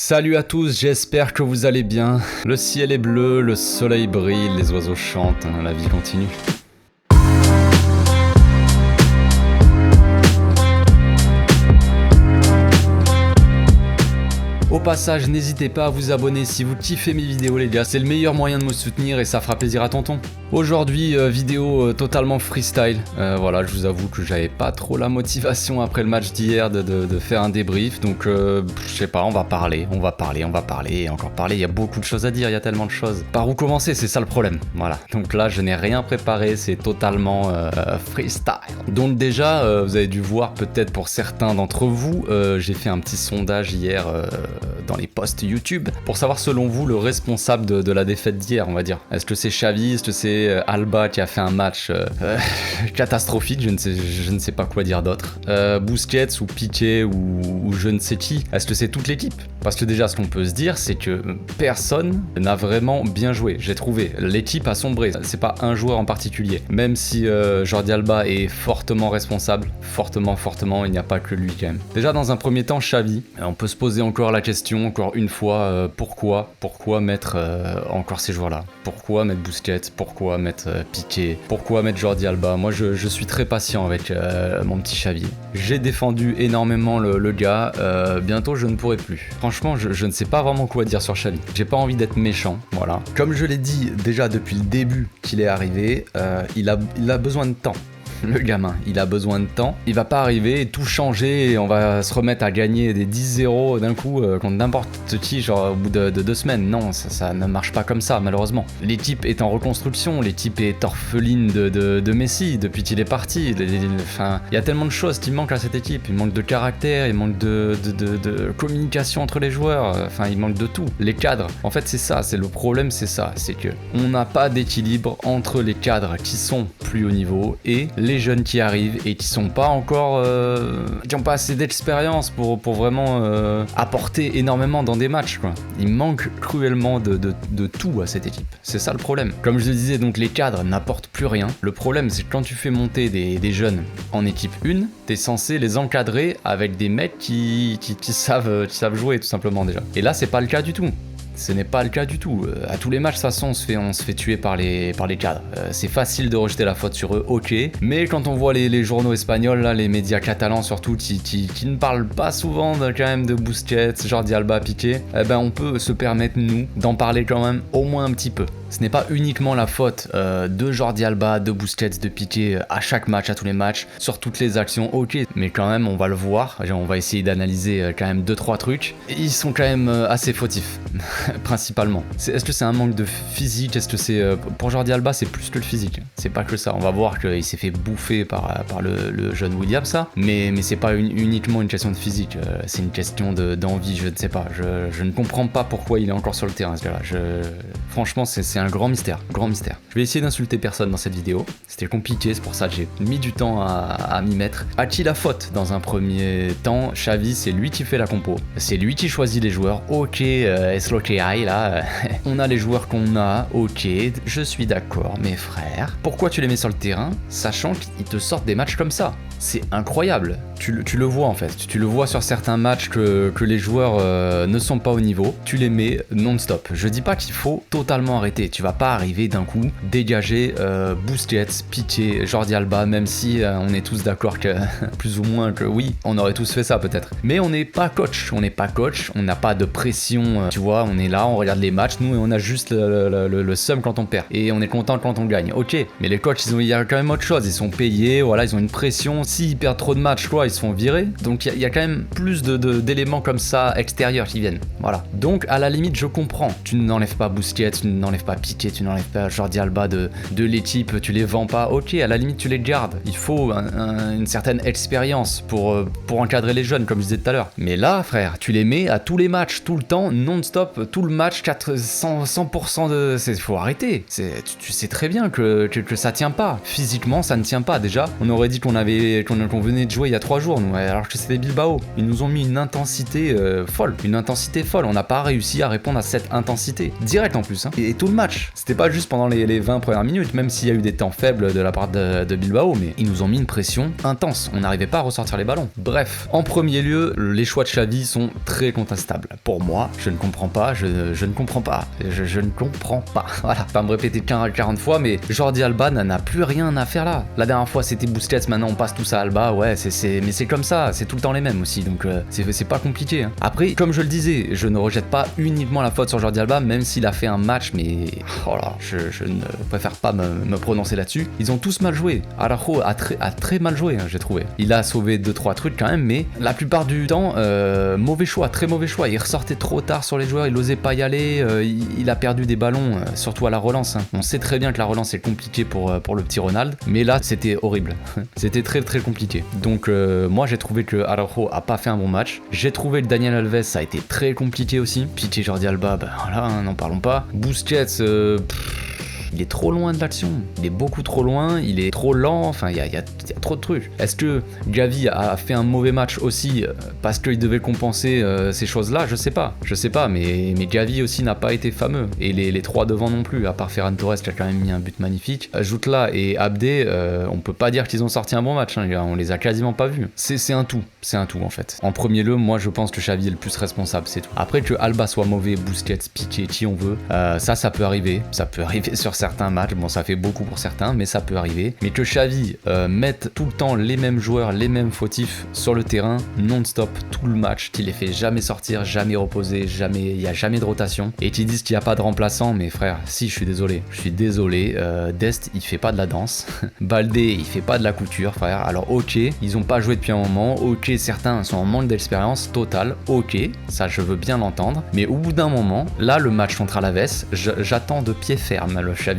Salut à tous, j'espère que vous allez bien. Le ciel est bleu, le soleil brille, les oiseaux chantent, la vie continue. Au passage, n'hésitez pas à vous abonner si vous kiffez mes vidéos les gars, c'est le meilleur moyen de me soutenir et ça fera plaisir à tonton. Aujourd'hui, vidéo totalement freestyle. Voilà, je vous avoue que j'avais pas trop la motivation après le match d'hier de faire un débrief, donc je sais pas, on va parler, et encore parler, il y a beaucoup de choses à dire, il y a tellement de choses. Par où commencer, c'est ça le problème, voilà. Donc là, je n'ai rien préparé, c'est totalement freestyle. Donc déjà, vous avez dû voir peut-être pour certains d'entre vous, j'ai fait un petit sondage hier dans les posts YouTube pour savoir selon vous le responsable de la défaite d'hier, on va dire. Est-ce que c'est Xavi, est-ce que c'est Alba qui a fait un match catastrophique, je ne sais pas quoi dire d'autre, Busquets ou Piqué ou je ne sais qui, est-ce que c'est toute l'équipe? Parce que déjà ce qu'on peut se dire c'est que personne n'a vraiment bien joué, j'ai trouvé, l'équipe a sombré, c'est pas un joueur en particulier, même si Jordi Alba est fortement responsable, fortement, il n'y a pas que lui quand même. Déjà dans un premier temps Xavi, on peut se poser encore la question, encore une fois, pourquoi mettre encore ces joueurs-là? Pourquoi mettre Busquets? Pourquoi mettre Piqué? Pourquoi mettre Jordi Alba? Moi, je suis très patient avec mon petit Xavi. J'ai défendu énormément le gars, bientôt je ne pourrai plus. Franchement, je ne sais pas vraiment quoi dire sur Xavi. J'ai pas envie d'être méchant, voilà. Comme je l'ai dit déjà depuis le début qu'il est arrivé, il a besoin de temps. Le gamin, il a besoin de temps, il va pas arriver et tout changer et on va se remettre à gagner des 10-0 d'un coup contre n'importe qui, genre au bout de 2 semaines. Non, ça ne marche pas comme ça, malheureusement. L'équipe est en reconstruction, l'équipe est orpheline de Messi depuis qu'il est parti. Enfin, il y a tellement de choses qui manquent à cette équipe. Il manque de caractère, il manque de communication entre les joueurs, enfin, il manque de tout. Les cadres, en fait, c'est ça, c'est le problème, c'est ça, c'est que on n'a pas d'équilibre entre les cadres qui sont plus haut niveau et les jeunes qui arrivent et qui sont pas encore qui ont pas assez d'expérience pour vraiment apporter énormément dans des matchs quoi. Il manque cruellement de tout à cette équipe, c'est ça le problème. Comme je le disais, donc les cadres n'apportent plus rien. Le problème c'est que quand tu fais monter des jeunes en équipe 1, t'es censé les encadrer avec des mecs qui savent jouer tout simplement déjà. Et là c'est pas le cas du tout. Ce n'est pas le cas du tout. À tous les matchs, de toute façon, on se fait tuer par les cadres. C'est facile de rejeter la faute sur eux, ok. Mais quand on voit les journaux espagnols, là, les médias catalans surtout, qui ne parlent pas souvent quand même de Busquets, Jordi Alba, Piqué, eh ben on peut se permettre, nous, d'en parler quand même au moins un petit peu. Ce n'est pas uniquement la faute de Jordi Alba, de Busquets, de Piqué à chaque match, à tous les matchs, sur toutes les actions, ok. Mais quand même, on va le voir, on va essayer d'analyser quand même 2-3 trucs. Ils sont quand même assez fautifs. Principalement. Est-ce que c'est un manque de physique? Est-ce que c'est... pour Jordi Alba, c'est plus que le physique. C'est pas que ça. On va voir qu'il s'est fait bouffer par le jeune William, ça. Mais c'est pas uniquement une question de physique. C'est une question d'envie, je ne sais pas. Je ne comprends pas pourquoi il est encore sur le terrain, ce gars-là. Franchement, c'est un grand mystère. Grand mystère. Je vais essayer d'insulter personne dans cette vidéo. C'était compliqué, c'est pour ça que j'ai mis du temps à m'y mettre. À qui la faute? Dans un premier temps, Xavi, c'est lui qui fait la compo. C'est lui qui choisit les joueurs. Ok, là, on a les joueurs qu'on a, ok, je suis d'accord, mes frères. Pourquoi tu les mets sur le terrain, sachant qu'ils te sortent des matchs comme ça? C'est incroyable. Tu le vois en fait. Tu le vois sur certains matchs que les joueurs ne sont pas au niveau. Tu les mets non-stop. Je dis pas qu'il faut totalement arrêter. Tu vas pas arriver d'un coup dégager Busquets, Piqué, Jordi Alba, même si on est tous d'accord que plus ou moins que oui, on aurait tous fait ça peut-être. Mais on n'est pas coach. On n'a pas de pression. Tu vois, on est là, on regarde les matchs, nous, et on a juste le seum quand on perd. Et on est content quand on gagne. Ok, mais les coachs, il y a quand même autre chose. Ils sont payés, voilà, ils ont une pression. S'ils perdent trop de matchs, quoi, ils se font virer. Donc il y a quand même plus d'éléments comme ça extérieurs qui viennent. Voilà. Donc à la limite, je comprends. Tu n'enlèves pas Busquets, tu n'enlèves pas Piqué, tu n'enlèves pas Jordi Alba de l'équipe, tu les vends pas. Ok, à la limite, tu les gardes. Il faut une certaine expérience pour encadrer les jeunes, comme je disais tout à l'heure. Mais là, frère, tu les mets à tous les matchs, tout le temps, non-stop, tout le match, 100% de... Faut arrêter. Tu sais très bien que ça tient pas. Physiquement, ça ne tient pas. Déjà, on aurait dit qu'on venait de jouer il y a 3 jours, nous, alors que c'était Bilbao. Ils nous ont mis une intensité folle. Une intensité folle. On n'a pas réussi à répondre à cette intensité. Direct en plus. Hein. Et tout le match. C'était pas juste pendant les 20 premières minutes, même s'il y a eu des temps faibles de la part de Bilbao, mais ils nous ont mis une pression intense. On n'arrivait pas à ressortir les ballons. Bref, en premier lieu, les choix de Xavi sont très contestables. Pour moi, je ne comprends pas, je ne comprends pas. Je ne comprends pas. Voilà, pas me répéter 40 fois, mais Jordi Alba n'a plus rien à faire là. La dernière fois, c'était Busquets, maintenant on passe tous à Alba. Ouais, mais c'est comme ça, c'est tout le temps les mêmes aussi, donc c'est pas compliqué. Hein. Après, comme je le disais, je ne rejette pas uniquement la faute sur Jordi Alba, même s'il a fait un match, mais voilà, je ne préfère pas me prononcer là-dessus. Ils ont tous mal joué. Araujo a très mal joué, hein, j'ai trouvé. Il a sauvé 2-3 trucs quand même, mais la plupart du temps, mauvais choix, très mauvais choix. Il ressortait trop tard sur les joueurs, il osait pas y aller, il a perdu des ballons, surtout à la relance. Hein. On sait très bien que la relance est compliquée pour le petit Ronald, mais là c'était horrible. C'était très très compliqué. Donc moi j'ai trouvé que Araujo a pas fait un bon match. J'ai trouvé que Daniel Alves ça a été très compliqué aussi. Piqué Jordi Alba, ben voilà, hein, n'en parlons pas. Busquets, il est trop loin de l'action, il est beaucoup trop loin, il est trop lent, enfin il y a trop de trucs. Est-ce que Xavi a fait un mauvais match aussi parce qu'il devait compenser ces choses-là? Je sais pas, mais Xavi aussi n'a pas été fameux, et les 3 devant non plus, à part Ferran Torres qui a quand même mis un but magnifique. Jutla et Abdé, on peut pas dire qu'ils ont sorti un bon match, hein, on les a quasiment pas vus. C'est un tout en fait. En premier lieu, moi je pense que Xavi est le plus responsable, c'est tout. Après que Alba soit mauvais, Busquets, Piqué, qui on veut, ça peut arriver sur certains matchs, bon ça fait beaucoup pour certains, mais ça peut arriver. Mais que Xavi mette tout le temps les mêmes joueurs, les mêmes fautifs sur le terrain, non-stop, tout le match, qu'il les fait jamais sortir, jamais reposer, il n'y a jamais de rotation, et qu'ils disent qu'il n'y a pas de remplaçant, mais frère, si, je suis désolé, Dest il fait pas de la danse, Baldé il fait pas de la couture, frère, alors ok, ils ont pas joué depuis un moment, ok, certains sont en manque d'expérience totale, ok, ça je veux bien l'entendre, mais au bout d'un moment, là le match contre Alaves, j'attends de pied ferme le Xavi,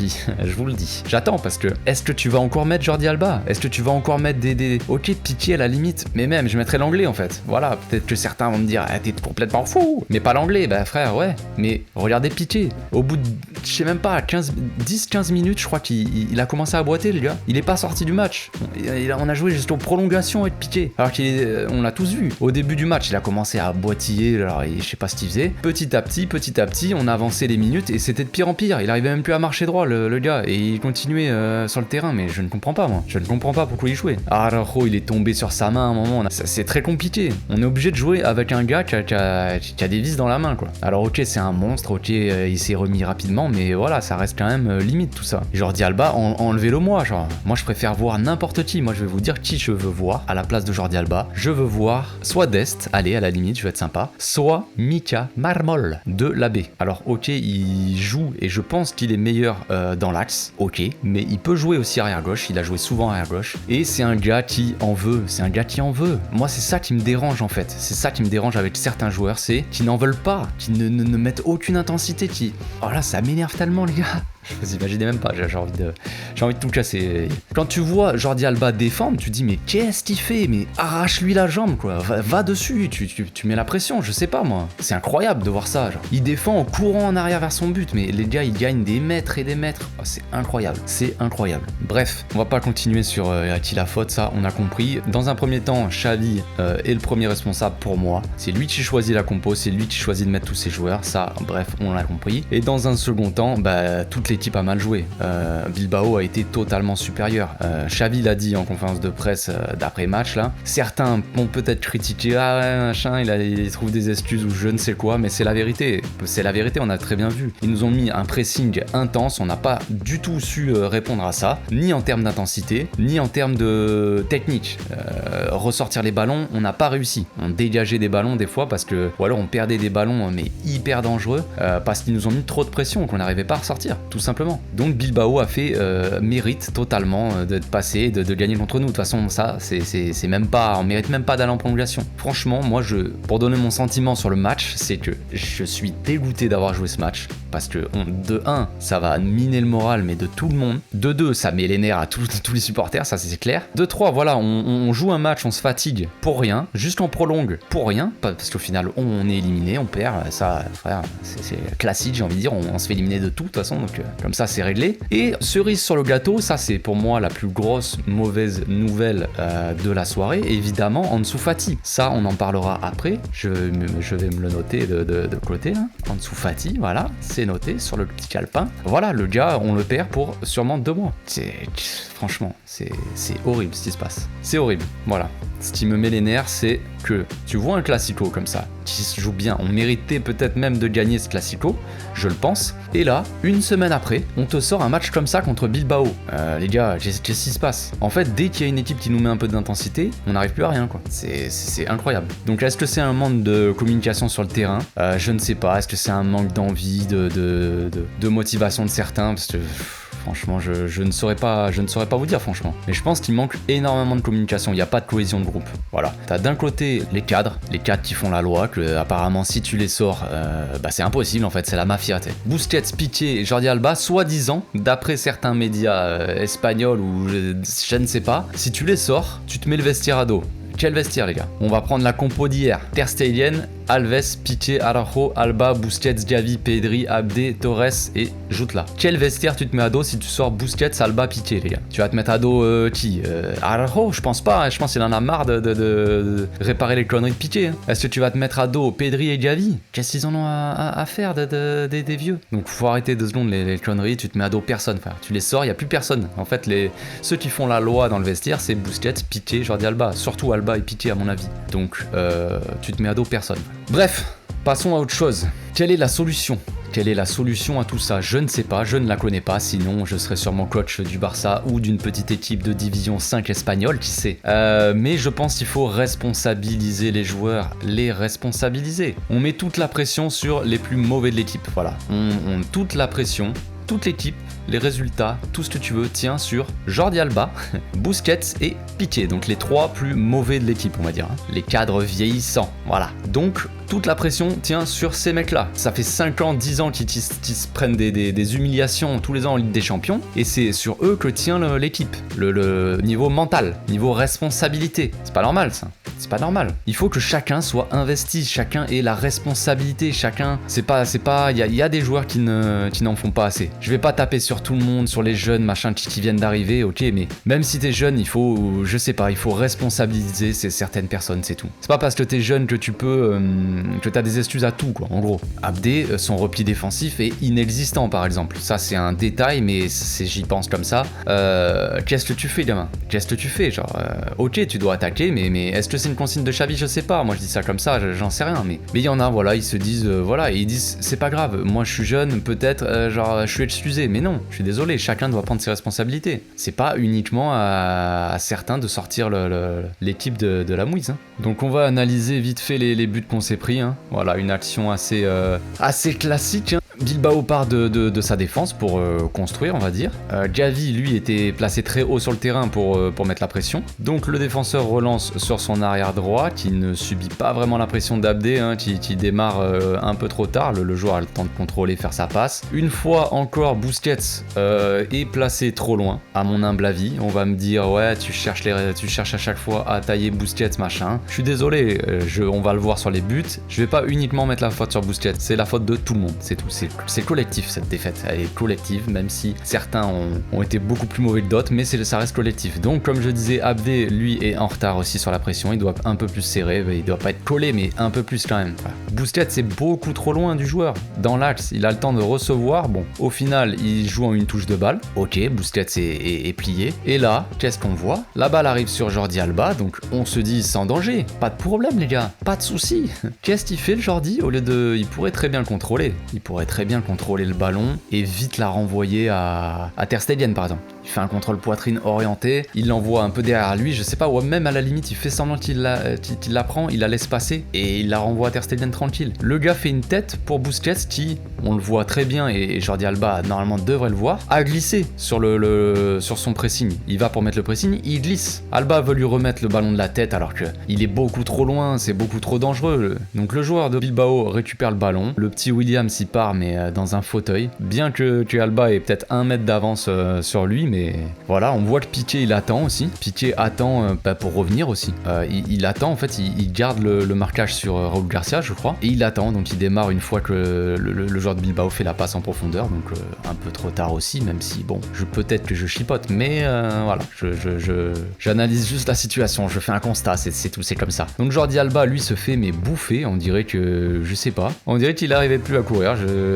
je vous le dis. J'attends parce que, est-ce que tu vas encore mettre Jordi Alba? Est-ce que tu vas encore mettre des... Ok, Piqué à la limite, mais même, je mettrais l'anglais en fait. Voilà, peut-être que certains vont me dire, ah, t'es complètement fou, mais pas l'anglais, bah frère, ouais. Mais regardez Piqué, au bout de, je sais même pas, 10-15 minutes, je crois qu'il a commencé à boiter, le gars. Il est pas sorti du match. On a joué jusqu'aux prolongations avec Piqué. Alors qu'on l'a tous vu. Au début du match, il a commencé à boitiller, alors je sais pas ce qu'il faisait. Petit à petit, on a avancé les minutes et c'était de pire en pire. Il arrivait même plus à marcher droit, le gars, et il continuait sur le terrain, mais je ne comprends pas, moi. Je ne comprends pas pourquoi il jouait. Araujo, il est tombé sur sa main à un moment. C'est très compliqué. On est obligé de jouer avec un gars qui a des vis dans la main, quoi. Alors, ok, c'est un monstre, ok, il s'est remis rapidement, mais voilà, ça reste quand même limite tout ça. Jordi Alba, enlevez-le moi, genre. Moi, je préfère voir n'importe qui. Moi, je vais vous dire qui je veux voir à la place de Jordi Alba. Je veux voir soit Dest, allez, à la limite, je vais être sympa, soit Mika Marmol de l'AB. Alors, ok, il joue et je pense qu'il est meilleur dans l'axe, ok, mais il peut jouer aussi arrière gauche, il a joué souvent arrière gauche, et c'est un gars qui en veut, Moi, c'est ça qui me dérange en fait, c'est ça qui me dérange avec certains joueurs, c'est qu'ils n'en veulent pas, qu'ils ne mettent aucune intensité, oh là, ça m'énerve tellement, les gars. Vous imaginez même pas, j'ai envie de tout casser. Quand tu vois Jordi Alba défendre, tu dis mais qu'est-ce qu'il fait? Mais arrache-lui la jambe, quoi. Va dessus, tu mets la pression, je sais pas moi. C'est incroyable de voir ça, genre. Il défend en courant en arrière vers son but, mais les gars ils gagnent des mètres et des mètres. Oh, c'est incroyable. Bref, on va pas continuer sur à qui la faute, ça on a compris. Dans un premier temps, Xavi est le premier responsable pour moi. C'est lui qui choisit la compo, c'est lui qui choisit de mettre tous ses joueurs, ça bref, on l'a compris. Et dans un second temps, toute l'équipe a mal joué. Bilbao a été totalement supérieur. Xavi l'a dit en conférence de presse d'après-match là. Certains ont peut-être critiqué, ah ouais, machin, il trouve des excuses ou je ne sais quoi, mais c'est la vérité. C'est la vérité, on a très bien vu. Ils nous ont mis un pressing intense, on n'a pas du tout su répondre à ça, ni en termes d'intensité, ni en termes de technique. Ressortir les ballons, on n'a pas réussi. On dégageait des ballons des fois parce que, ou alors on perdait des ballons mais hyper dangereux parce qu'ils nous ont mis trop de pression qu'on n'arrivait pas à ressortir, tout simplement. Donc Bilbao a fait mérite totalement d'être passé, de gagner contre nous. De toute façon, ça, c'est même pas, on mérite même pas d'aller en prolongation. Franchement, moi, pour donner mon sentiment sur le match, c'est que je suis dégoûté d'avoir joué ce match. parce que de 1, ça va miner le moral, mais de tout le monde. De 2, ça met les nerfs à tous les supporters, ça c'est clair. De 3, voilà, on joue un match, on se fatigue pour rien, juste en prolongue pour rien, parce qu'au final, on est éliminé, on perd, ça, frère, c'est classique, j'ai envie de dire, on se fait éliminer de tout, de toute façon, donc comme ça, c'est réglé. Et cerise sur le gâteau, ça c'est pour moi la plus grosse mauvaise nouvelle de la soirée, évidemment, Ansu Fati. Ça, on en parlera après, je vais me le noter de côté, hein. Ansu Fati, voilà, c'est noté sur le petit calepin. Voilà, le gars, on le perd pour sûrement 2 mois. Franchement, c'est horrible ce qui se passe. C'est horrible, voilà. Ce qui me met les nerfs, c'est que tu vois un classico comme ça, qui se joue bien, on méritait peut-être même de gagner ce classico, je le pense, et là, une semaine après, on te sort un match comme ça contre Bilbao. Les gars, qu'est-ce qui se passe? En fait, dès qu'il y a une équipe qui nous met un peu d'intensité, on n'arrive plus à rien, quoi. C'est incroyable. Donc est-ce que c'est un manque de communication sur le terrain? Je ne sais pas. Est-ce que c'est un manque d'envie, de motivation de certains? Parce que... franchement, je ne saurais pas vous dire, franchement. Mais je pense qu'il manque énormément de communication. Il n'y a pas de cohésion de groupe. Voilà. T'as d'un côté les cadres qui font la loi, que apparemment si tu les sors, c'est impossible en fait, c'est la mafia. T'sais. Busquets, Piqué et Jordi Alba, soi-disant, d'après certains médias espagnols ou je ne sais pas, si tu les sors, tu te mets le vestiaire à dos. Quel vestiaire, les gars? On va prendre la compo d'hier. Ter Stegen, Alves, Piqué, Araujo, Alba, Busquets, Gavi, Pedri, Abde, Torres et Jutla. Quel vestiaire tu te mets à dos si tu sors Busquets, Alba, Piqué, les gars? Tu vas te mettre à dos qui? Araujo? Je pense pas. Je pense qu'il en a marre de réparer les conneries de Piqué. Hein. Est-ce que tu vas te mettre à dos Pedri et Gavi? Qu'est-ce qu'ils en ont à faire des vieux? Donc faut arrêter 2 secondes les conneries. Tu te mets à dos personne, frère. Tu les sors, il y a plus personne. En fait, ceux qui font la loi dans le vestiaire, c'est Busquets, Piqué, Jordi Alba. Surtout Alba et Piqué à mon avis. Donc tu te mets à dos personne. Bref, passons à autre chose. Quelle est la solution? Quelle est la solution à tout ça? Je ne sais pas, je ne la connais pas, sinon je serais sûrement coach du Barça ou d'une petite équipe de division 5 espagnole, qui sait. Mais je pense qu'il faut responsabiliser les joueurs, les responsabiliser. On met toute la pression sur les plus mauvais de l'équipe, voilà. On toute la pression, toute l'équipe, les résultats, tout ce que tu veux, tient sur Jordi Alba, Busquets et Piqué, donc les 3 plus mauvais de l'équipe, on va dire, hein. Les cadres vieillissants, voilà. Donc, toute la pression tient sur ces mecs-là. Ça fait 5 ans, 10 ans qu'ils se prennent des humiliations tous les ans en Ligue des Champions, et c'est sur eux que tient l'équipe. Le niveau mental, niveau responsabilité. C'est pas normal, ça. C'est pas normal. Il faut que chacun soit investi, chacun ait la responsabilité, chacun... C'est pas... Il y a des joueurs qui n'en font pas assez. Je vais pas taper sur tout le monde, sur les jeunes, machin, qui viennent d'arriver, ok, mais même si t'es jeune, il faut... Je sais pas, il faut responsabiliser certaines personnes, c'est tout. C'est pas parce que t'es jeune que tu peux... que t'as des excuses à tout, quoi, en gros. Abde, son repli défensif est inexistant, par exemple. Ça, c'est un détail, mais j'y pense comme ça. Qu'est-ce que tu fais, gamin? Qu'est-ce que tu fais? Genre, ok, tu dois attaquer, mais est-ce que c'est une consigne de Xavi? Je sais pas. Moi, je dis ça comme ça, j'en sais rien. Mais il y en a, voilà, ils se disent, voilà, et ils disent, c'est pas grave. Moi, je suis jeune, peut-être, genre, je suis excusé. Mais non, je suis désolé. Chacun doit prendre ses responsabilités. C'est pas uniquement à certains de sortir l'équipe de la mouise. Hein. Donc, on va analyser vite fait les buts qu'on s'est pris. Hein. Voilà, une action assez classique. Hein. Bilbao part de sa défense pour construire, on va dire. Gavi, lui, était placé très haut sur le terrain pour mettre la pression. Donc le défenseur relance sur son arrière droit, qui ne subit pas vraiment la pression d'Abde, hein, qui démarre un peu trop tard. Le joueur a le temps de contrôler, faire sa passe. Une fois encore, Busquets est placé trop loin, à mon humble avis. On va me dire, ouais, tu cherches à chaque fois à tailler Busquets, machin. Je suis désolé, on va le voir sur les buts. Je vais pas uniquement mettre la faute sur Busquets, c'est la faute de tout le monde, c'est tout. C'est collectif cette défaite, elle est collective, même si certains ont été beaucoup plus mauvais que d'autres, mais ça reste collectif. Donc comme je disais, Abde lui est en retard aussi sur la pression, il doit un peu plus serrer, il doit pas être collé, mais un peu plus quand même. Busquets c'est beaucoup trop loin du joueur, dans l'axe, il a le temps de recevoir, bon, au final il joue en une touche de balle, ok, Busquets est plié, et là, qu'est-ce qu'on voit? La balle arrive sur Jordi Alba, donc on se dit sans danger, pas de problème les gars, pas de souci. Qu'est-ce qu'il fait le Jordi? Au lieu de... Il pourrait très bien contrôler le ballon et vite la renvoyer à Ter Stegen par exemple. Il fait un contrôle poitrine orienté, il l'envoie un peu derrière lui, je sais pas, ou même à la limite il fait semblant qu'il la prend, il la laisse passer et il la renvoie à Ter Stegen tranquille. Le gars fait une tête pour Busquets qui, on le voit très bien et Jordi Alba normalement devrait le voir, a glissé sur son pressing. Il va pour mettre le pressing, il glisse. Alba veut lui remettre le ballon de la tête alors qu'il est beaucoup trop loin, c'est beaucoup trop dangereux. Donc le joueur de Bilbao récupère le ballon, le petit Williams y part mais dans un fauteuil. Bien que Alba ait peut-être 1 mètre d'avance sur lui, mais voilà, on voit que Piqué il attend aussi. Piqué attend pour revenir aussi. Il attend en fait, il garde le marquage sur Raúl Garcia je crois, et il attend, donc il démarre une fois que le joueur de Bilbao fait la passe en profondeur, donc un peu trop tard aussi, même si bon, peut-être que je chipote, mais voilà, j'analyse juste la situation, je fais un constat, c'est tout, c'est comme ça. Donc Jordi Alba lui se fait mais bouffer, on dirait que, je sais pas, on dirait qu'il n'arrivait plus à courir,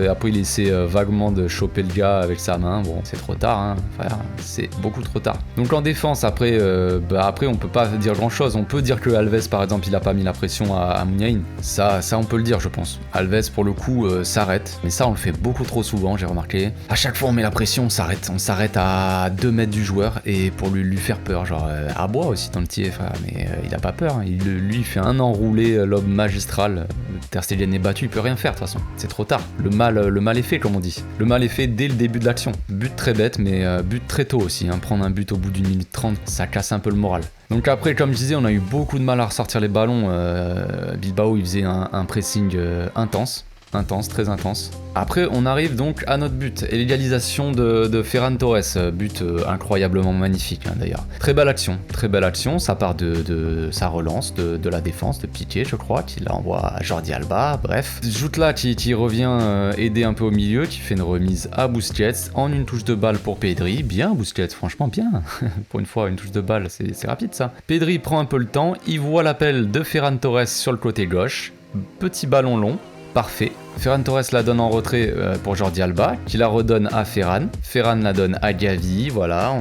après il essaie vaguement de choper le gars avec sa main, bon c'est trop tard, hein, frère, c'est beaucoup trop tard. Donc en défense, après on peut pas dire grand chose, on peut dire que Alves par exemple il a pas mis la pression à Muniain, ça on peut le dire je pense. Alves pour le coup s'arrête, mais ça on le fait beaucoup trop souvent, j'ai remarqué. À chaque fois on met la pression, on s'arrête à 2 mètres du joueur et pour lui faire peur, genre à bois aussi dans le tiers frère, mais il a pas peur, hein. Lui fait un enroulé, lobe magistral, Ter Stegen est battu, il peut rien faire de toute façon, c'est trop tard. Le mal est fait comme on dit. Le mal est fait dès le début de l'action. But très bête, mais but très tôt aussi, hein. Prendre un but au bout d'1 minute 30, ça casse un peu le moral. Donc après, comme je disais, on a eu beaucoup de mal à ressortir les ballons. Bilbao, il faisait un pressing intense, très intense. Après, on arrive donc à notre but, et l'égalisation de Ferran Torres, but incroyablement magnifique hein, d'ailleurs. Très belle action, ça part de sa relance, de la défense, de Piqué je crois, qui l'envoie à Jordi Alba, bref. Joutla qui revient aider un peu au milieu, qui fait une remise à Busquets, en une touche de balle pour Pedri, bien Busquets, franchement bien, pour une fois une touche de balle, c'est rapide ça. Pedri prend un peu le temps, il voit l'appel de Ferran Torres sur le côté gauche, petit ballon long, parfait. Ferran Torres la donne en retrait pour Jordi Alba, qui la redonne à Ferran. Ferran la donne à Gavi, voilà,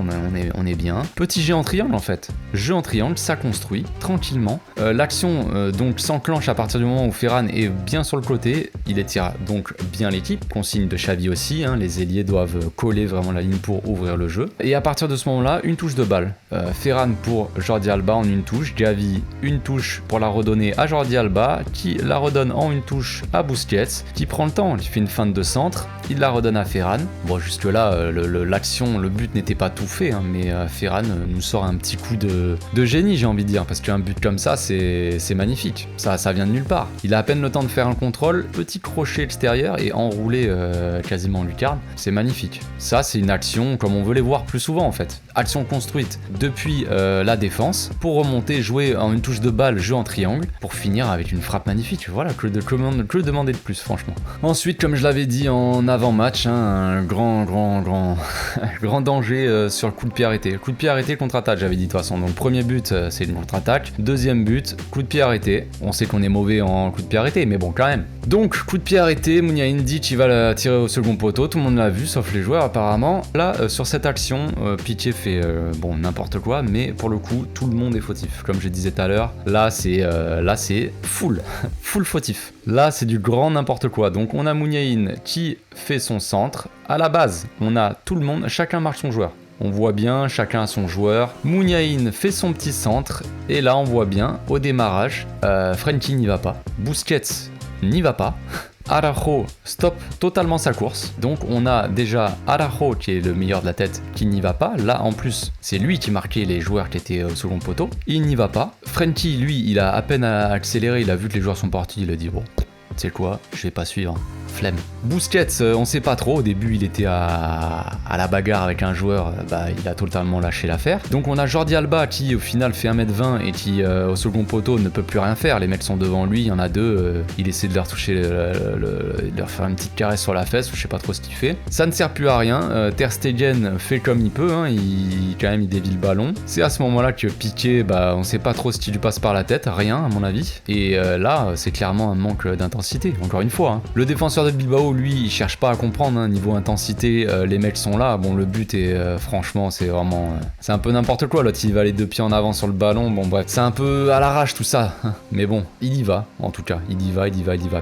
on est bien. Petit jeu en triangle en fait. Jeu en triangle, ça construit tranquillement. L'action donc s'enclenche à partir du moment où Ferran est bien sur le côté. Il étire donc bien l'équipe. Consigne de Xavi aussi, hein, les ailiers doivent coller vraiment la ligne pour ouvrir le jeu. Et à partir de ce moment-là, une touche de balle. Ferran pour Jordi Alba en une touche. Gavi, une touche pour la redonner à Jordi Alba, qui la redonne en une touche à Busquets, qui prend le temps, il fait une feinte de centre, il la redonne à Ferran. Bon, jusque là, l'action, le but n'était pas tout fait, hein, mais Ferran nous sort un petit coup de génie, j'ai envie de dire, parce qu'un but comme ça, c'est magnifique. Ça vient de nulle part. Il a à peine le temps de faire un contrôle, petit crochet extérieur et enroulé quasiment en lucarne. C'est magnifique. Ça, c'est une action comme on veut les voir plus souvent en fait. Action construite depuis la défense pour remonter, jouer en une touche de balle, jeu en triangle, pour finir avec une frappe magnifique. Voilà, que demander de plus, franchement. Ensuite, comme je l'avais dit en avant-match, hein, un grand danger sur le coup de pied arrêté. Coup de pied arrêté, contre-attaque, j'avais dit de toute façon. Donc premier but, c'est une contre-attaque. Deuxième but, coup de pied arrêté. On sait qu'on est mauvais en coup de pied arrêté, mais bon, quand même. Donc, coup de pied arrêté, Muniain dit qu'il va la tirer au second poteau. Tout le monde l'a vu, sauf les joueurs apparemment. Là, sur cette action, Piqué fait bon n'importe quoi, mais pour le coup, tout le monde est fautif. Comme je disais tout à l'heure, là c'est full fautif. Là, c'est du grand n'importe quoi. Donc, on a Muniain qui fait son centre. À la base, on a tout le monde, chacun marque son joueur. On voit bien, chacun a son joueur. Muniain fait son petit centre. Et là, on voit bien, au démarrage, Frenkie n'y va pas. Busquets n'y va pas. Araujo stoppe totalement sa course. Donc on a déjà Araujo qui est le meilleur de la tête qui n'y va pas. Là en plus c'est lui qui marquait les joueurs qui étaient au second poteau. Il n'y va pas. Frenkie lui il a à peine accéléré, il a vu que les joueurs sont partis, il a dit bon tu sais quoi, je vais pas suivre. Flemme. Busquets, on sait pas trop, au début il était à la bagarre avec un joueur, il a totalement lâché l'affaire. Donc on a Jordi Alba qui au final fait 1m20 et qui au second poteau ne peut plus rien faire, les mecs sont devant lui, il y en a deux, il essaie de leur toucher, de leur faire une petite caresse sur la fesse, ou je sais pas trop ce qu'il fait. Ça ne sert plus à rien, Ter Stegen fait comme il peut, hein, il dévie le ballon. C'est à ce moment-là que Piqué, on sait pas trop ce qui lui passe par la tête, rien à mon avis. Et là c'est clairement un manque d'intensité, encore une fois. Hein. Le défenseur de Bilbao, lui, il cherche pas à comprendre, hein. Niveau intensité, les mecs sont là. Bon, le but est, franchement, c'est vraiment... c'est un peu n'importe quoi. L'autre, il va les 2 pieds en avant sur le ballon. Bon, bref, c'est un peu à l'arrache tout ça. Mais bon, il y va, en tout cas. Il y va.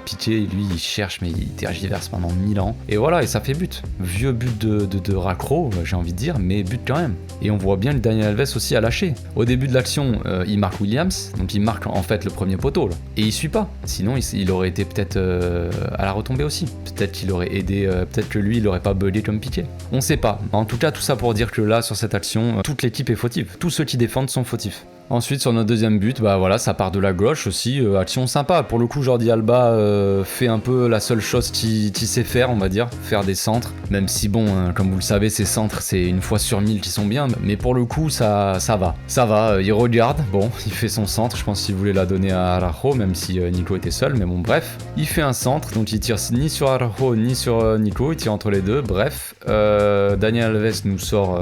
Piqué, lui, il cherche, mais il tergiverse pendant 1000 ans. Et voilà, et ça fait but. Vieux but de raccro, j'ai envie de dire, mais but quand même. Et on voit bien que Daniel Alves aussi a lâché. Au début de l'action, il marque Williams, donc il marque en fait le premier poteau, là. Et il suit pas. Sinon, il aurait été peut-être à la retombée aussi. Peut-être qu'il aurait aidé, peut-être que lui, il aurait pas bugué comme Piqué. On sait pas. En tout cas, tout ça pour dire que là, sur cette action, toute l'équipe est fautive. Tous ceux qui défendent sont fautifs. Ensuite, sur notre deuxième but, bah voilà, ça part de la gauche aussi, action sympa. Pour le coup, Jordi Alba fait un peu la seule chose qu'il sait faire, on va dire, faire des centres. Même si bon, comme vous le savez, ces centres, c'est une fois sur 1000 qui sont bien, mais pour le coup, ça va. Ça va, il regarde, bon, il fait son centre, je pense qu'il voulait la donner à Araujo, même si Nico était seul, mais bon, bref. Il fait un centre, donc il tire ni sur Araujo, ni sur Nico, il tire entre les deux, bref. Daniel Alves nous sort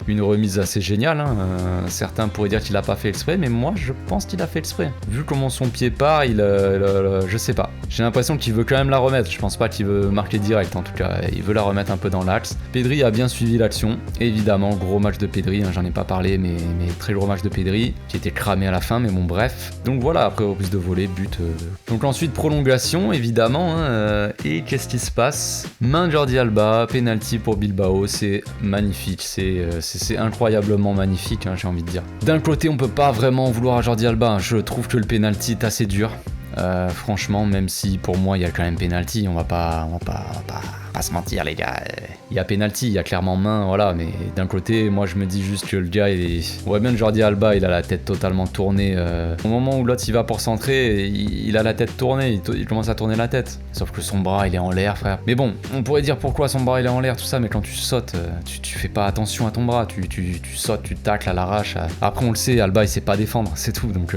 une remise assez géniale, hein. Certains pourraient dire qu'il a pas fait exprès, mais moi je pense qu'il a fait exprès. Vu comment son pied part, je sais pas. J'ai l'impression qu'il veut quand même la remettre. Je pense pas qu'il veut marquer direct, en tout cas. Il veut la remettre un peu dans l'axe. Pedri a bien suivi l'action. Évidemment, gros match de Pedri, hein, j'en ai pas parlé, mais très gros match de Pedri, qui était cramé à la fin, mais bon, bref. Donc voilà, après reprise de volée, but. Donc ensuite, prolongation, évidemment. Hein, et qu'est-ce qui se passe? Main de Jordi Alba, penalty pour Bilbao, c'est magnifique. C'est incroyablement magnifique, hein, j'ai envie de dire. D'un côté, on peut pas vraiment vouloir à Jordi Alba. Je trouve que le penalty est assez dur. Franchement, même si pour moi il y a quand même penalty, on va pas se mentir les gars, il y a penalty, il y a clairement main, voilà, mais d'un côté moi je me dis juste que le gars on voit bien que Jordi Alba il a la tête totalement tournée, au moment où l'autre il va pour centrer, il a la tête tournée, il commence à tourner la tête, sauf que son bras il est en l'air frère, mais bon, on pourrait dire pourquoi son bras il est en l'air tout ça, mais quand tu sautes, tu fais pas attention à ton bras, tu sautes, tu tacles à l'arrache, après on le sait, Alba il sait pas défendre, c'est tout, donc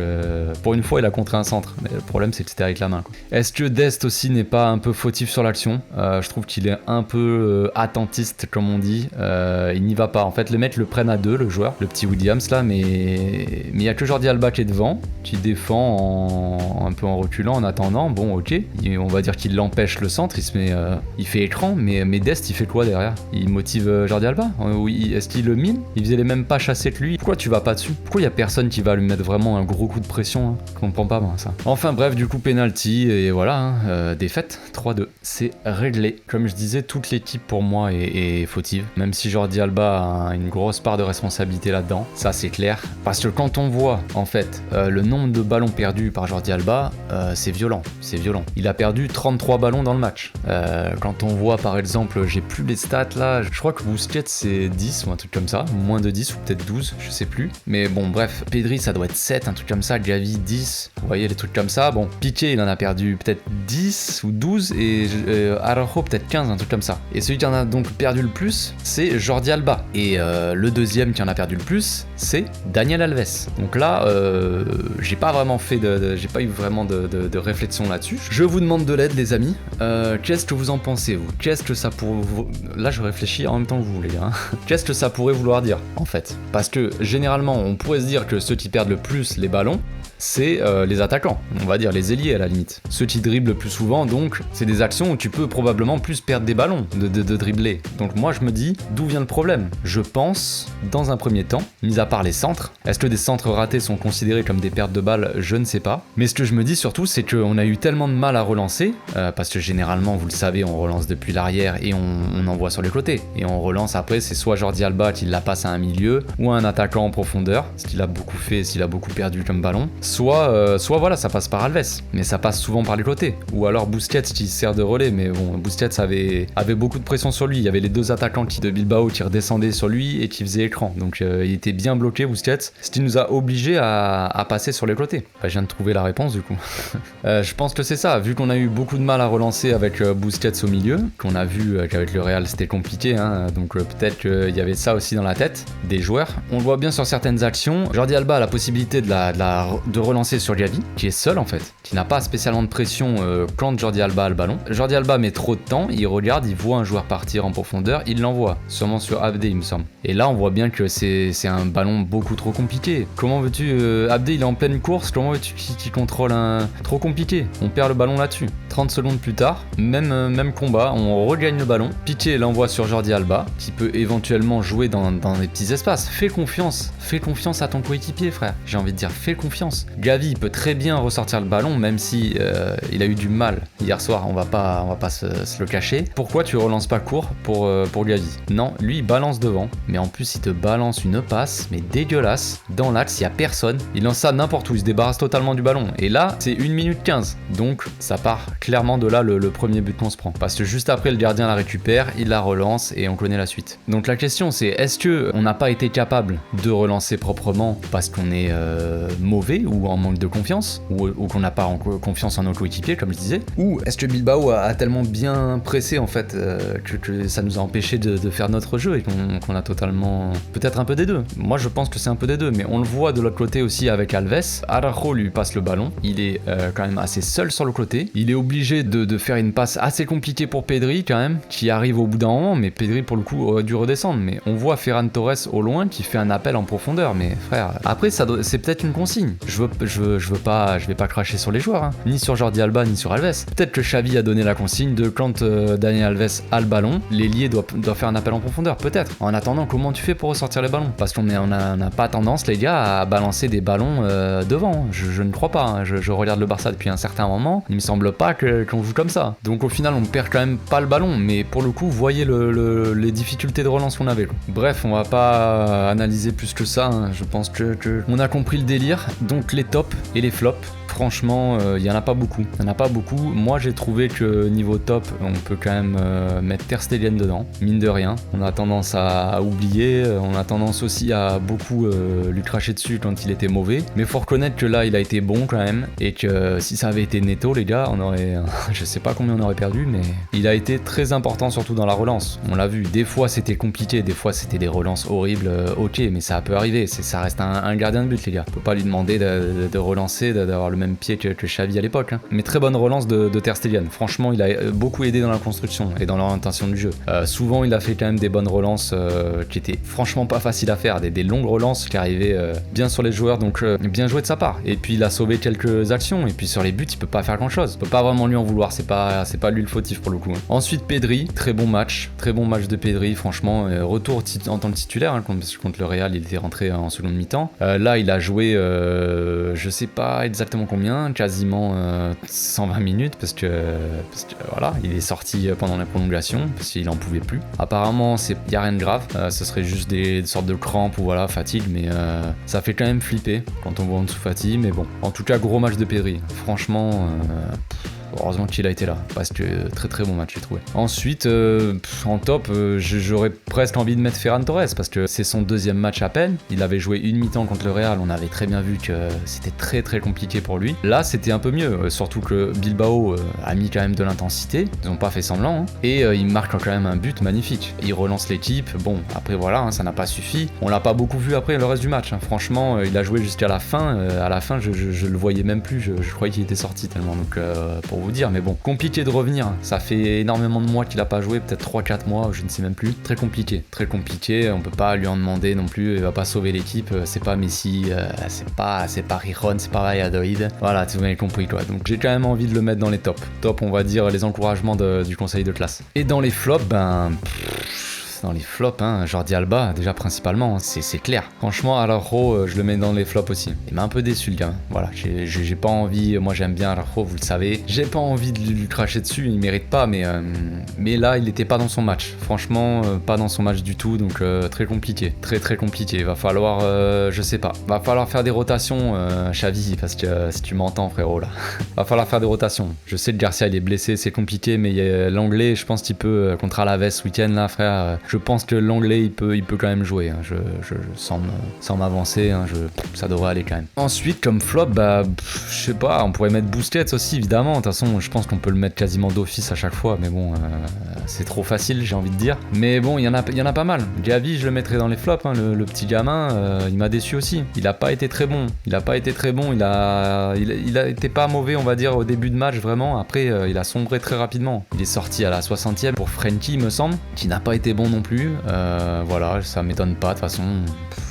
pour une fois il a contré un centre, mais le problème c'est que c'était avec la main, quoi. Est-ce que Dest aussi n'est pas un peu fautif sur l'action? Je trouve qu'il est un peu attentiste comme on dit, il n'y va pas, en fait les mecs le prennent à deux, le joueur, le petit Williams là, mais il y a que Jordi Alba qui est devant, qui défend un peu en reculant, en attendant, bon ok, on va dire qu'il l'empêche le centre, il fait écran, mais Dest il fait quoi derrière? Il motive Jordi Alba? Est-ce qu'il le mine? Il faisait les mêmes pas chassés que lui, pourquoi tu vas pas dessus? Pourquoi il y a personne qui va lui mettre vraiment un gros coup de pression, hein? Je comprends pas moi ça. Enfin bref, du coup penalty, et voilà, hein, défaite, 3-2, c'est réglé. Comme je disais, toute l'équipe pour moi est fautive, même si Jordi Alba a une grosse part de responsabilité là-dedans, ça c'est clair, parce que quand on voit en fait le nombre de ballons perdus par Jordi Alba, c'est violent, il a perdu 33 ballons dans le match. Quand on voit par exemple, j'ai plus les stats là, je crois que Busquets c'est 10 ou un truc comme ça, moins de 10 ou peut-être 12, je sais plus, mais bon bref, Pedri ça doit être 7, un truc comme ça, Gavi 10, vous voyez les trucs comme ça, bon, Piqué il en a perdu peut-être 10 ou 12 et Araujo peut-être 15, un truc comme ça. Et celui qui en a donc perdu le plus, c'est Jordi Alba. Et le deuxième qui en a perdu le plus, c'est Daniel Alves. Donc là, j'ai pas eu vraiment de réflexion là-dessus. Je vous demande de l'aide les amis. Qu'est-ce que vous en pensez vous? Qu'est-ce que ça pourrait vous... Là je réfléchis en même temps que vous les gars. Qu'est-ce que ça pourrait vouloir dire en fait? Parce que généralement on pourrait se dire que ceux qui perdent le plus les ballons, c'est les attaquants, on va dire les ailiers à la limite. Ceux qui dribblent le plus souvent, donc c'est des actions où tu peux probablement plus perdre des ballons de dribbler. Donc moi je me dis, d'où vient le problème? Je pense, dans un premier temps, mis à part les centres, est-ce que des centres ratés sont considérés comme des pertes de balles? Je ne sais pas. Mais ce que je me dis surtout, c'est qu'on a eu tellement de mal à relancer, parce que généralement, vous le savez, on relance depuis l'arrière et on envoie sur les côtés. Et on relance après, c'est soit Jordi Alba qui la passe à un milieu, ou un attaquant en profondeur, ce qu'il a beaucoup fait, s'il a beaucoup perdu comme ballon. Soit voilà, ça passe par Alves, mais ça passe souvent par les côtés. Ou alors Busquets qui sert de relais, mais bon, Busquets avait beaucoup de pression sur lui. Il y avait les deux attaquants de Bilbao qui redescendaient sur lui et qui faisaient écran. Donc il était bien bloqué, Busquets, ce qui nous a obligés à passer sur les côtés. Enfin, je viens de trouver la réponse du coup. Je pense que c'est ça, vu qu'on a eu beaucoup de mal à relancer avec Busquets au milieu, qu'on a vu qu'avec le Real c'était compliqué, hein, donc peut-être qu'il y avait ça aussi dans la tête des joueurs. On le voit bien sur certaines actions. Jordi Alba a la possibilité de relancer sur Gavi, qui est seul en fait, qui n'a pas spécialement de pression quand Jordi Alba a le ballon. Jordi Alba met trop de temps, il regarde, il voit un joueur partir en profondeur, il l'envoie, sûrement sur Abdé il me semble. Et là on voit bien que c'est un ballon beaucoup trop compliqué. Comment veux-tu, Abdé il est en pleine course, comment veux-tu qu'il contrôle un... Trop compliqué, on perd le ballon là-dessus. 30 secondes plus tard, même combat, on regagne le ballon. Piqué l'envoie sur Jordi Alba, qui peut éventuellement jouer dans des petits espaces. Fais confiance à ton coéquipier frère, j'ai envie de dire fais confiance. Gavi il peut très bien ressortir le ballon, même si il a eu du mal hier soir, on va pas se le cacher. Pourquoi tu relances pas court pour Gavi? Non, lui il balance devant, mais en plus il te balance une passe, mais dégueulasse, dans l'axe, il y a personne, il lance ça n'importe où, il se débarrasse totalement du ballon. Et là, c'est 1 minute 15, donc ça part clairement de là le premier but qu'on se prend. Parce que juste après, le gardien la récupère, il la relance et on connaît la suite. Donc la question c'est, est-ce que on n'a pas été capable de relancer proprement parce qu'on est mauvais ou en manque de confiance, ou qu'on n'a pas confiance en nos coéquipiers comme je disais, ou est-ce que Bilbao a tellement bien pressé en fait que ça nous a empêché de faire notre jeu et qu'on a totalement... Peut-être un peu des deux. Moi je pense que c'est un peu des deux, mais on le voit de l'autre côté aussi avec Alves. Araujo lui passe le ballon, il est quand même assez seul sur le côté, il est obligé de faire une passe assez compliquée pour Pedri quand même, qui arrive au bout d'un moment, mais Pedri pour le coup aurait dû redescendre, mais on voit Ferran Torres au loin qui fait un appel en profondeur, mais frère, après c'est peut-être une consigne, je vais pas cracher sur les joueurs, hein. Ni sur Jordi Alba ni sur Alves. Peut-être que Xavi a donné la consigne de quand Daniel Alves a le ballon, l'ailier doit faire un appel en profondeur, peut-être. En attendant, comment tu fais pour ressortir les ballons? Parce qu'on n'a pas tendance les gars à balancer des ballons devant, je ne crois pas, hein. Je regarde le Barça depuis un certain moment, il me semble pas qu'on joue comme ça. Donc au final on perd quand même pas le ballon, mais pour le coup voyez les difficultés de relance qu'on avait quoi. Bref, on va pas analyser plus que ça, hein. Je pense que on a compris le délire. Donc les tops et les flops, franchement il y en a pas beaucoup. Moi j'ai trouvé que niveau top on peut quand même mettre Ter Stegen dedans, mine de rien. On a tendance à oublier, on a tendance aussi à beaucoup lui cracher dessus quand il était mauvais, mais faut reconnaître que là il a été bon quand même, et que si ça avait été Neto les gars, on aurait je sais pas combien on aurait perdu, mais il a été très important surtout dans la relance. On l'a vu, des fois c'était compliqué, des fois c'était des relances horribles, ok, mais ça peut arriver, ça reste un gardien de but les gars, on peut pas lui demander de relancer, d'avoir le même pied que Xavi à l'époque, hein. Mais très bonne relance de Ter Stegen, franchement il a beaucoup aidé dans la construction et dans l'orientation du jeu. Souvent il a fait quand même des bonnes relances qui étaient franchement pas faciles à faire, des longues relances qui arrivaient bien sur les joueurs, donc bien joué de sa part. Et puis il a sauvé quelques actions, et puis sur les buts il peut pas faire grand chose, on peut pas vraiment lui en vouloir, c'est pas lui le fautif pour le coup, hein. Ensuite Pedri, très bon match de Pedri, franchement, retour en tant que titulaire, hein, contre le Real il était rentré en seconde mi-temps, là il a joué je sais pas exactement combien, quasiment 120 minutes parce que voilà, il est sorti pendant la prolongation parce qu'il en pouvait plus. Apparemment y a rien de grave, ce serait juste des sortes de crampes ou voilà, fatigue, mais ça fait quand même flipper quand on voit en dessous fatigue, mais bon, en tout cas gros match de Pedri, franchement heureusement qu'il a été là, parce que très bon match j'ai trouvé. Ensuite, en top, j'aurais presque envie de mettre Ferran Torres, parce que c'est son deuxième match à peine. Il avait joué une mi-temps contre le Real, on avait très bien vu que c'était très compliqué pour lui. Là, c'était un peu mieux, surtout que Bilbao a mis quand même de l'intensité, ils ont pas fait semblant, hein. Et il marque quand même un but magnifique. Il relance l'équipe, bon, après voilà, hein, ça n'a pas suffi. On l'a pas beaucoup vu après le reste du match, hein. Franchement, il a joué jusqu'à la fin, à la fin, je le voyais même plus, je croyais qu'il était sorti tellement, donc pour vous dire, mais bon, compliqué de revenir, ça fait énormément de mois qu'il a pas joué, peut-être 3-4 mois, je ne sais même plus, très compliqué, on peut pas lui en demander non plus, il va pas sauver l'équipe, c'est pas Messi, c'est pas Rijon, c'est pas Valladolid, voilà, vous avez compris quoi, donc j'ai quand même envie de le mettre dans les tops, on va dire les encouragements du conseil de classe. Et dans les flops, dans les flops, hein, Jordi Alba, déjà principalement, hein, c'est clair. Franchement, Araujo, je le mets dans les flops aussi. Il m'a un peu déçu le gars. Voilà, j'ai pas envie, moi j'aime bien Araujo, vous le savez. J'ai pas envie de lui cracher dessus, il mérite pas, mais là, il était pas dans son match. Franchement, pas dans son match du tout, donc très compliqué. Très compliqué. Va falloir, je sais pas, va falloir faire des rotations, Xavi, parce que si tu m'entends, frérot, là. Va falloir faire des rotations. Je sais que Garcia, il est blessé, c'est compliqué, mais l'anglais, je pense qu'il peut, contre Alaves ce week-end, là, frère. je pense que l'anglais il peut quand même jouer, hein. Sans m'avancer, hein, ça devrait aller quand même. Ensuite comme flop, bah je sais pas, on pourrait mettre Busquets aussi évidemment. De toute façon je pense qu'on peut le mettre quasiment d'office à chaque fois, mais bon c'est trop facile j'ai envie de dire. Mais bon il y en a pas mal. Gavi je le mettrais dans les flops, hein. Le petit gamin il m'a déçu aussi. Il a pas été très bon. Il a été pas mauvais on va dire au début de match vraiment. Après il a sombré très rapidement. Il est sorti à la 60e pour Frenkie il me semble, qui n'a pas été bon non plus. Voilà, ça m'étonne pas de toute façon.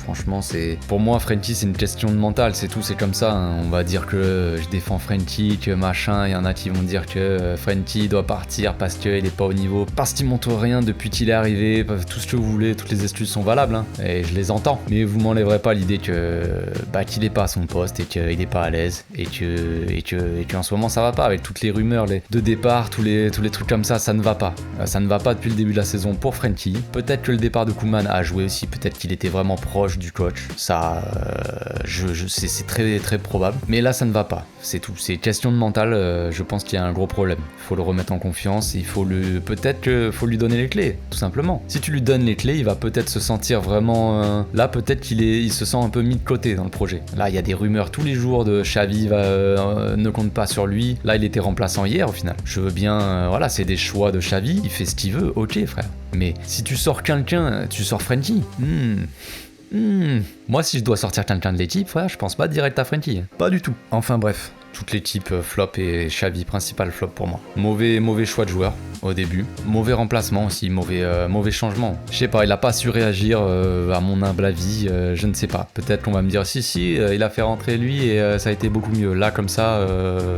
Franchement, pour moi, Frenkie, c'est une question de mental, c'est tout, c'est comme ça. Hein. On va dire que je défends Frenkie, que machin, il y en a qui vont dire que Frenkie doit partir parce qu'il est pas au niveau, parce qu'il montre rien depuis qu'il est arrivé, tout ce que vous voulez, toutes les excuses sont valables, hein, et je les entends. Mais vous m'enlèverez pas l'idée qu'il est pas à son poste et qu'il est pas à l'aise et qu'en ce moment ça va pas avec toutes les rumeurs de départ, tous les trucs comme ça ne va pas. Ça ne va pas depuis le début de la saison pour Frenkie. Peut-être que le départ de Koeman a joué aussi, peut-être qu'il était vraiment proche du coach, ça c'est très très probable, mais là ça ne va pas, c'est tout, c'est question de mental. Je pense qu'il y a un gros problème, il faut le remettre en confiance, peut-être qu'il faut lui donner les clés, tout simplement. Si tu lui donnes les clés, il va peut-être se sentir vraiment là, peut-être il se sent un peu mis de côté dans le projet. Là il y a des rumeurs tous les jours de Xavi ne compte pas sur lui, là il était remplaçant hier au final. Je veux bien, voilà, c'est des choix de Xavi, il fait ce qu'il veut, ok frère, mais si tu sors quelqu'un, tu sors Frenkie. Moi si je dois sortir quelqu'un de l'équipe, frère, je pense pas direct à Frenkie, pas du tout. Enfin bref, toute l'équipe flop et Xavi principal flop pour moi. Mauvais choix de joueur au début, mauvais remplacement aussi, mauvais changement. Je sais pas, il a pas su réagir à mon humble avis, je ne sais pas. Peut-être qu'on va me dire si, il a fait rentrer lui et ça a été beaucoup mieux. Là comme ça,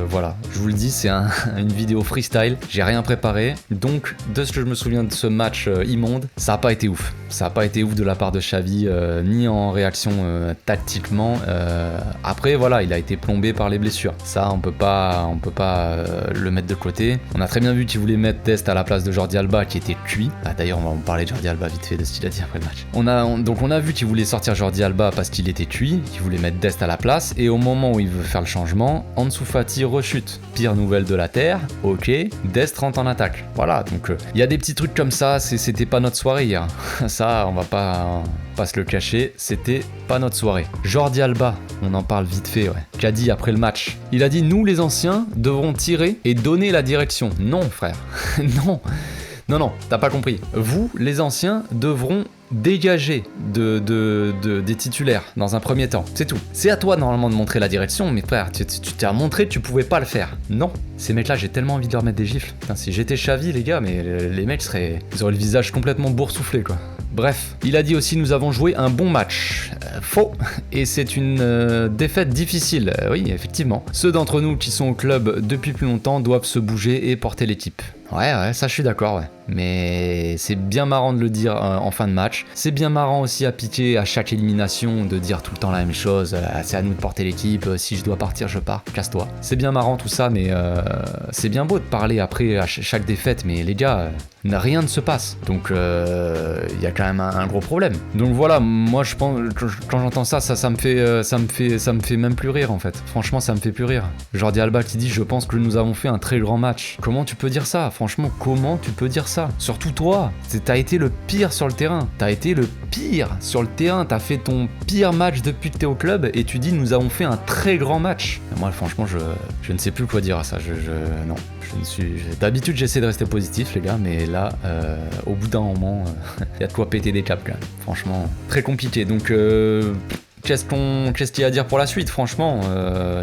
voilà. Je vous le dis, c'est une vidéo freestyle, j'ai rien préparé. Donc de ce que je me souviens de ce match immonde, ça a pas été ouf. Ça a pas été ouf de la part de Xavi, ni en réaction tactiquement. Après voilà, il a été plombé par les blessures. Ça on peut pas le mettre de côté. On a très bien vu qu'il voulait mettre Dest à la place de Jordi Alba qui était cuit. D'ailleurs on va en parler de Jordi Alba vite fait, de ce qu'il a dit après le match. Donc on a vu qu'il voulait sortir Jordi Alba parce qu'il était cuit, qu'il voulait mettre Dest à la place, et au moment où il veut faire le changement, Ansu Fati rechute. Pire nouvelle de la terre, ok, Dest rentre en attaque. Voilà, donc il y a des petits trucs comme ça, c'était pas notre soirée hier. Ça on va pas se le cacher, c'était pas notre soirée. Jordi Alba, on en parle vite fait, ouais. Qu'a dit après le match? Il a dit nous les anciens devrons tirer et donner la direction. Non frère, non, t'as pas compris. Vous les anciens devront dégager des titulaires dans un premier temps, c'est tout. C'est à toi normalement de montrer la direction, mais frère, tu t'es montré que tu pouvais pas le faire. Non, ces mecs là j'ai tellement envie de leur mettre des gifles. Putain, si j'étais Xavi les gars, mais les mecs ils auraient le visage complètement boursouflé quoi. Bref, il a dit aussi nous avons joué un bon match. Faux, et c'est une défaite difficile. Oui, effectivement. Ceux d'entre nous qui sont au club depuis plus longtemps doivent se bouger et porter l'équipe. Ouais, ça je suis d'accord, ouais. Mais c'est bien marrant de le dire en fin de match. C'est bien marrant aussi à piquer à chaque élimination de dire tout le temps la même chose. C'est à nous de porter l'équipe, si je dois partir, je pars, casse-toi. C'est bien marrant tout ça, mais c'est bien beau de parler après à chaque défaite, mais les gars, rien ne se passe. Donc il y a quand même un gros problème. Donc voilà, moi je pense, quand j'entends ça me fait même plus rire en fait. Franchement, ça me fait plus rire. Jordi Alba qui dit je pense que nous avons fait un très grand match. Comment tu peux dire ça? Franchement, comment tu peux dire ça? Surtout toi, t'as été le pire sur le terrain. T'as fait ton pire match depuis que t'es au club et tu dis nous avons fait un très grand match. Moi franchement je ne sais plus quoi dire à ça. Non, d'habitude j'essaie de rester positif les gars, mais là au bout d'un moment y a de quoi péter des câbles quand même. Franchement très compliqué. Donc qu'est-ce qu'il y a à dire pour la suite? Franchement,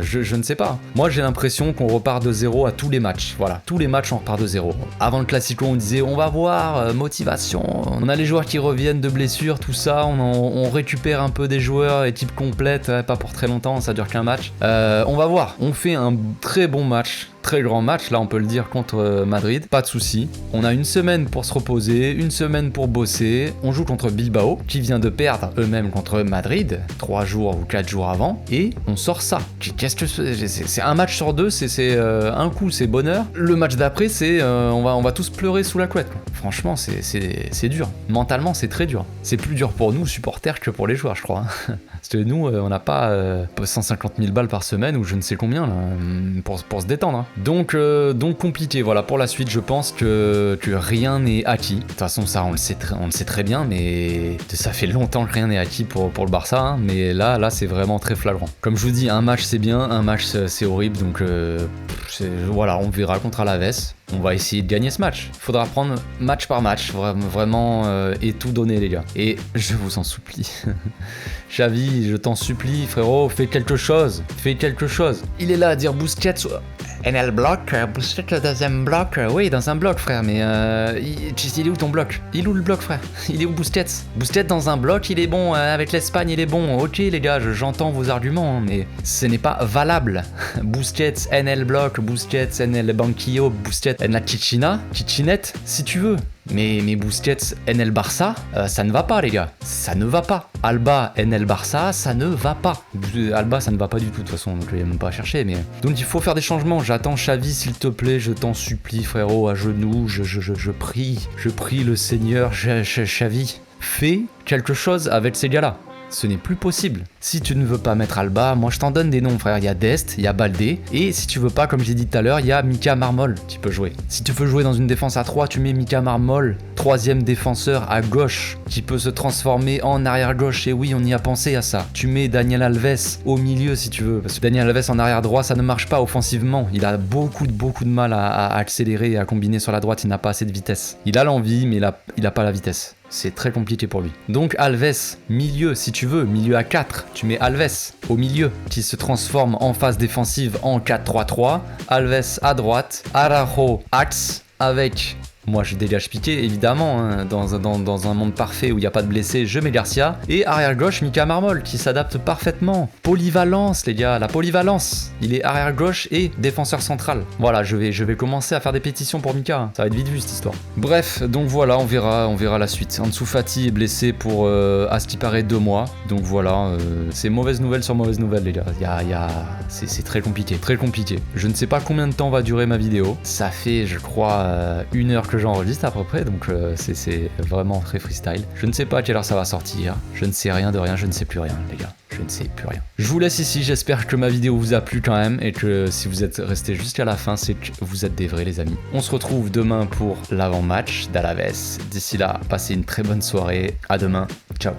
je ne sais pas. Moi, j'ai l'impression qu'on repart de zéro à tous les matchs. Voilà, tous les matchs, on repart de zéro. Avant le Classico, on disait, on va voir, motivation. On a les joueurs qui reviennent de blessures, tout ça. On récupère un peu des joueurs, équipe complète, pas pour très longtemps, ça dure qu'un match. On va voir. On fait un très bon match. Très grand match, là on peut le dire, contre Madrid, pas de souci. On a une semaine pour se reposer, une semaine pour bosser. On joue contre Bilbao, qui vient de perdre eux-mêmes contre Madrid, 3 jours ou 4 jours avant, et on sort ça. Qu'est-ce que c'est un match sur deux, c'est un coup c'est bonheur. Le match d'après c'est on va tous pleurer sous la couette. Franchement c'est dur. Mentalement c'est très dur. C'est plus dur pour nous supporters que pour les joueurs je crois. Parce que nous on n'a pas 150 000 balles par semaine ou je ne sais combien là, pour se détendre. Donc compliqué, voilà, pour la suite, je pense que rien n'est acquis. De toute façon, ça, on le sait très bien, mais ça fait longtemps que rien n'est acquis pour le Barça, hein, mais là, c'est vraiment très flagrant. Comme je vous dis, un match, c'est bien, un match, c'est horrible, donc voilà, on verra contre Alaves. On va essayer de gagner ce match. Il faudra prendre match par match, vraiment, et tout donner, les gars. Et je vous en supplie. Xavi, je t'en supplie, frérot, fais quelque chose. Fais quelque chose. Il est là à dire Busquets. NL bloc, Busquets dans un bloc. Oui, dans un bloc, frère, mais il est où ton bloc? Il est où le bloc, frère? Il est où Busquets? Busquets dans un bloc, il est bon. Avec l'Espagne, il est bon. Ok, les gars, j'entends vos arguments, hein, mais ce n'est pas valable. Busquets, NL bloc, Busquets, NL banquillo, Busquets, NL Chichinette, si tu veux. Mais Busquets, NL Barça, ça ne va pas, les gars. Ça ne va pas. Alba, NL Barça, ça ne va pas. Alba, ça ne va pas du tout, de toute façon, donc je vais même pas chercher. Mais donc il faut faire des changements. J'attends Xavi, s'il te plaît, je t'en supplie, frérot, à genoux. Je prie le Seigneur, Xavi. Fais quelque chose avec ces gars-là. Ce n'est plus possible. Si tu ne veux pas mettre Alba, moi je t'en donne des noms, frère. Il y a Dest, il y a Baldé. Et si tu veux pas, comme j'ai dit tout à l'heure, il y a Mika Marmol qui peut jouer. Si tu veux jouer dans une défense à 3, tu mets Mika Marmol, troisième défenseur à gauche, qui peut se transformer en arrière-gauche. Et oui, on y a pensé à ça. Tu mets Daniel Alves au milieu si tu veux. Parce que Daniel Alves en arrière-droit, ça ne marche pas offensivement. Il a beaucoup de mal à accélérer et à combiner sur la droite. Il n'a pas assez de vitesse. Il a l'envie, mais il a pas la vitesse. C'est très compliqué pour lui. Donc Alves, milieu si tu veux, milieu à 4. Tu mets Alves au milieu qui se transforme en phase défensive en 4-3-3. Alves à droite, Araujo axe avec... Moi je dégage Piqué évidemment, hein, dans un monde parfait où il n'y a pas de blessés, je mets Garcia. Et arrière gauche, Mika Marmol qui s'adapte parfaitement. Polyvalence les gars, la polyvalence. Il est arrière gauche et défenseur central. Voilà, je vais commencer à faire des pétitions pour Mika, hein. Ça va être vite vu cette histoire. Bref, donc voilà, on verra la suite. Ansu Fati est blessé pour à ce qui paraît 2 mois. Donc voilà, c'est mauvaise nouvelle sur mauvaise nouvelle les gars. C'est très compliqué, très compliqué. Je ne sais pas combien de temps va durer ma vidéo. Ça fait je crois 1 heure que j'enregistre à peu près, donc c'est vraiment très freestyle. Je ne sais pas à quelle heure ça va sortir, je ne sais rien de rien, je ne sais plus rien les gars, je ne sais plus rien. Je vous laisse ici, j'espère que ma vidéo vous a plu quand même, et que si vous êtes resté jusqu'à la fin, c'est que vous êtes des vrais les amis. On se retrouve demain pour l'avant-match d'Alaves. D'ici là, passez une très bonne soirée, à demain, ciao.